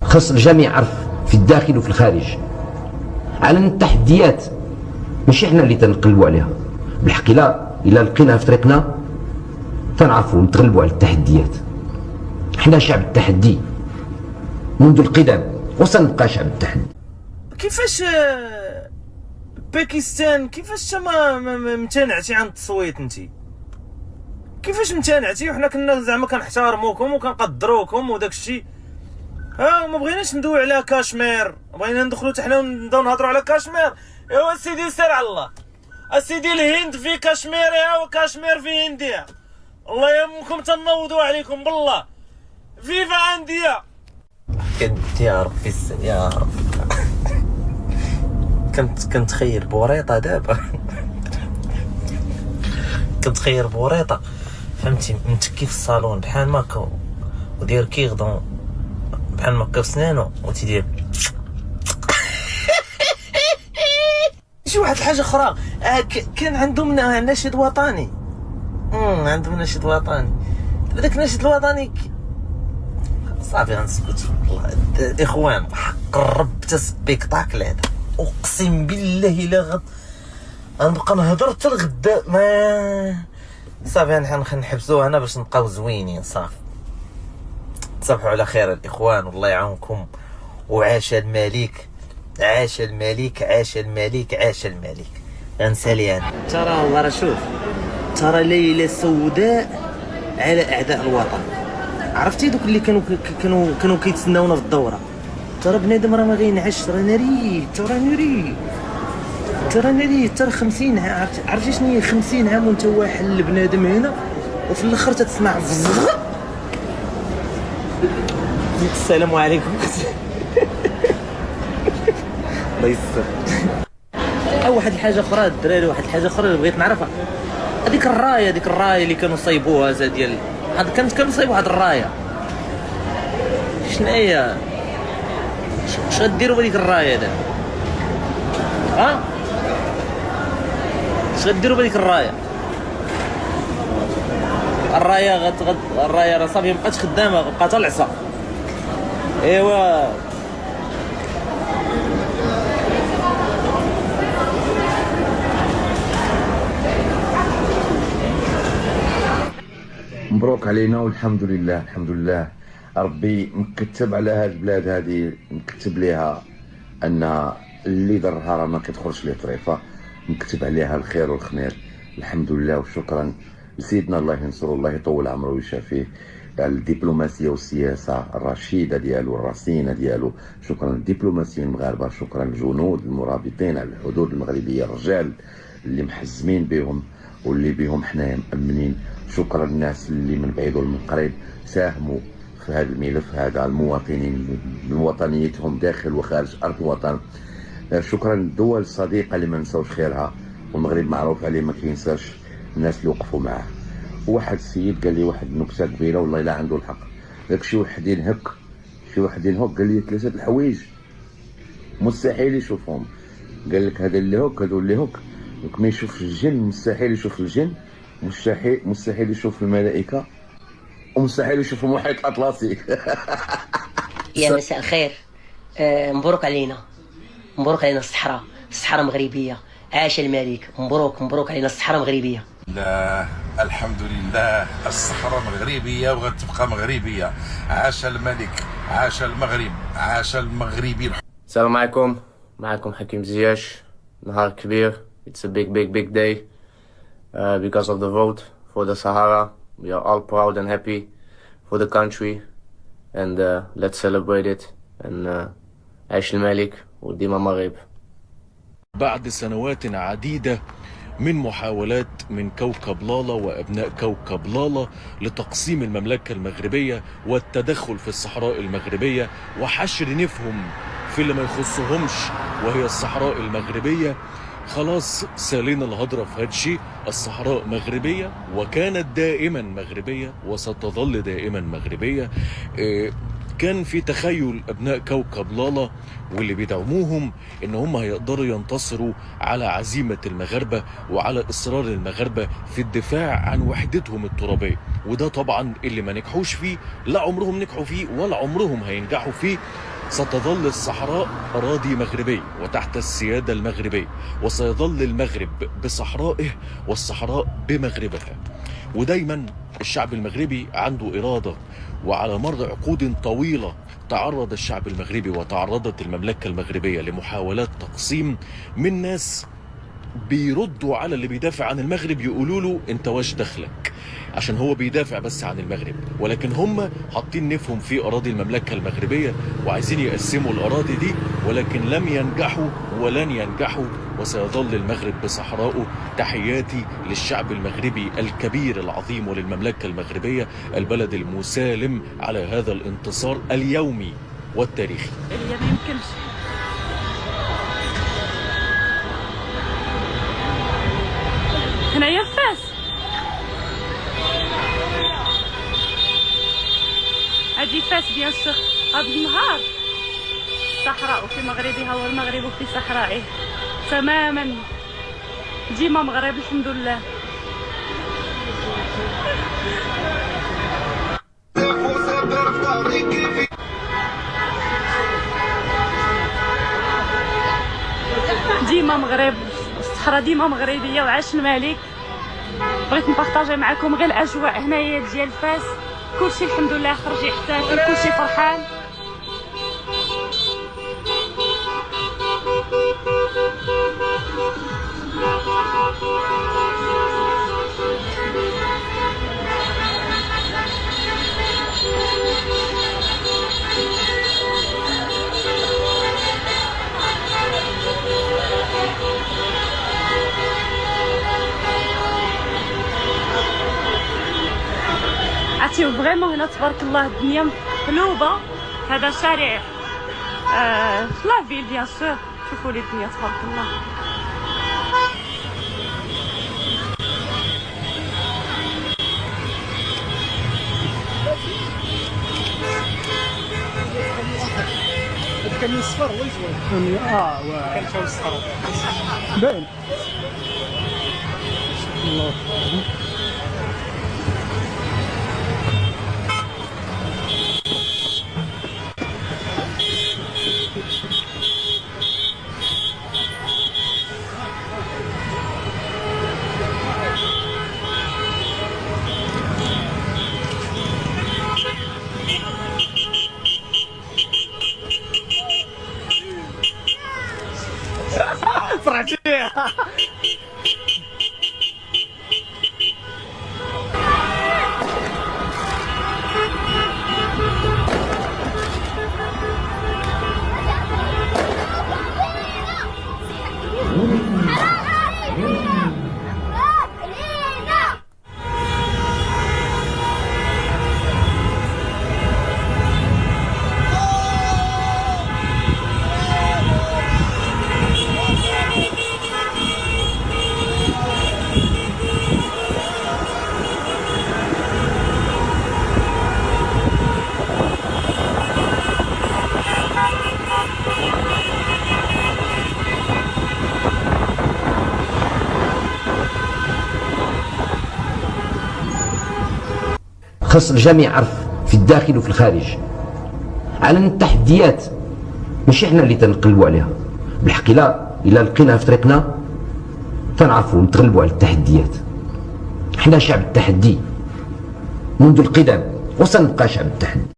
خص الجميع يعرف في الداخل وفي الخارج على التحديات ماشي احنا اللي تنقلبوا عليها. بالحق الا لقيناها في طريقنا تنعرفوا نتغلبوا على التحديات. احنا شعب التحدي منذ القدم وسنبقى شعب التحدي. كيفاش باكستان كيفاش ما امتنعتي عن التصويت؟ انتي كيفاش امتنعتي وحنا كنا زعما كنحترموكم وكنقدروكم وداك الشيء؟ ما بغيناش ندويو على كشمير، بغينا ندخلوا حتى حنا ونبداو نهضروا على كشمير. ايوا سيدي سير على الله، اسيدي الهند في كشميرها وكشمير في هندية. الله يمكم تنوضوا عليكم بالله. فيفا اندية. كنت يا ربي يا رب كنت خير بوريطه دابا كنت خير بوريطه فهمتي، متكي في الصالون بحال ماكا ودير كيغدون بحال ماكا في سنانو وتيدير شي واحد الحاجه اخرى. كان عندهم ناشد وطني، عندهم ناشد وطني. داك الناشد الوطني صافي غنسكت والله. اخوان حق الرب سبيكتاكل هذا، اقسم بالله الا غنبقى نهضر حتى الغدا. ما صافي نحبسوها هنا باش نبقاو زوينين. صافي تصبحوا على خير الاخوان والله يعاونكم. وعاش الملك، عاش الملك، عاش الملك، عاش الملك. غنسالي انا. ترى والله شوف، ترى ليله سوداء على اعداء الوطن. عرفتي دوك اللي كانوا كيتسناونا في الدوره؟ ترى بنادم راه ما غينعش، راه ناري، ترى ناري، ترى ناري، ترى 50 عام. عرفتي شنو هي 50 عام وانت واحد البنادم هنا وفي الاخر تتسمع السلام عليكم. الله يستر. او واحد الحاجه اخرى الدراري، واحد الحاجه اخرى اللي بغيت نعرفها، هذيك الرايه اللي كانوا صايبوها زاد ديال كانوا صايبوا هاد الرايه. شناهي؟ اش غديروا بهذيك الرايه دابا؟ اش غديروا بهذيك الرايه؟ الرايه راه صافي مابقاتش خدامه، بقات حتى العصا. ايوا مبروك علينا والحمد لله. الحمد لله ربي مكتب على هاد البلاد هادي، مكتب ليها ان اللي ضرها راه ما كيدخلش ليه طريفه، مكتب عليها الخير والخمير. الحمد لله وشكرا لسيدنا، الله ينصرو، الله يطول عمره ويشافيه، على الدبلوماسيه والسياسه الرشيده ديالو، الرصينه ديالو. شكرا للدبلوماسيين المغاربه، شكرا للجنود المرابطين على الحدود المغربيه، الرجال اللي محزمين بهم واللي بهم حنايا مأمنين. شكرا للناس اللي من بعيد ومن قريب ساهموا في هذا الملف هذا، المواطنين بوطنيتهم داخل وخارج ارض الوطن. شكرا للدول الصديقه اللي ما نساوش خيرها، والمغرب معروف عليه ما كينساش الناس اللي وقفوا معاه. وواحد السيد قال لي واحد النكته كبيره والله الا عنده الحق. داك شي واحد ينهك قال لي 3 الحوايج مستحيل يشوفهم. قال لك هذا اللي هوك، هذو اللي هوك، ما يشوف الجن، مستحيل يشوف الجن، مستحيل يشوف الملائكه، ومستحيل يشوف المحيط الاطلسي. يا مساء الخير. مبروك علينا، مبروك علينا الصحراء مغربيه. عاش الملك. مبروك علينا الصحراء مغربيه. لا الحمد لله، الصحراء مغربيه وغتبقى مغربيه. عاش الملك، عاش المغرب، عاش المغربي. السلام عليكم، معكم حكيم زياش. نهار كبير. It's a big day because of the vote for the Sahara. We are all proud and happy for the country, and let's celebrate it. And عاش الملك وديما مغرب. بعد سنوات عديدة من محاولات من كوكب لالا وأبناء كوكب لالا لتقسيم المملكة المغربية والتدخل في الصحراء المغربية وحشر نفهم في اللي ما يخصهمش وهي الصحراء المغربية، خلاص سالينا الهضرة في هادشي. الصحراء مغربية وكانت دائما مغربية وستظل دائما مغربية. كان في تخيل أبناء كوكب لالا واللي بيدعموهم إن هم هيقدروا ينتصروا على عزيمة المغاربة وعلى إصرار المغاربة في الدفاع عن وحدتهم الترابية، وده طبعا اللي ما نجحوش فيه، لا عمرهم نجحوا فيه ولا عمرهم هينجحوا فيه. ستظل الصحراء أراضي مغربية وتحت السيادة المغربية، وسيظل المغرب بصحرائه والصحراء بمغربها. ودايما الشعب المغربي عنده إرادة، وعلى مر عقود طويلة تعرض الشعب المغربي وتعرضت المملكة المغربية لمحاولات تقسيم من ناس بيردوا على اللي بيدافع عن المغرب، يقولوا له انت واش دخلك، عشان هو بيدافع بس عن المغرب، ولكن هم حاطين نفهم في أراضي المملكة المغربية وعايزين يقسموا الأراضي دي، ولكن لم ينجحوا ولن ينجحوا، وسيظل المغرب بصحرائه. تحياتي للشعب المغربي الكبير العظيم وللمملكة المغربية البلد المسالم على هذا الانتصار اليومي والتاريخي. اللي ما يمكنش هنايا فاس هادي فاس بيان سور. هاد النهار الصحراء في مغربها والمغرب في صحرائه تماما، ديما مغرب الحمد لله. ديما مغرب، الصحراء ديما مغربيه وعاش الملك. بغيت نبارطاجي معكم غير الاجواء هنايا ديال فاس، كلشي الحمد لله خرج يحتفل، كلشي فرحان. عرفتي فريمون هنا تبارك الله الدنيا مقلوبه. هذا شارع لا فيل بيان سور، شوفوا لي الدنيا تبارك الله. كان يصفر ويزوي كان شاو الصفر باين الله. فرحتي خاص الجميع يعرف في الداخل وفي الخارج على التحديات ماشي احنا اللي تنقلبوا عليها، بالحق الا لقيناها في طريقنا تنعرفوا نتغلبوا على التحديات. احنا شعب التحدي منذ القدم وسنبقى شعب التحدي.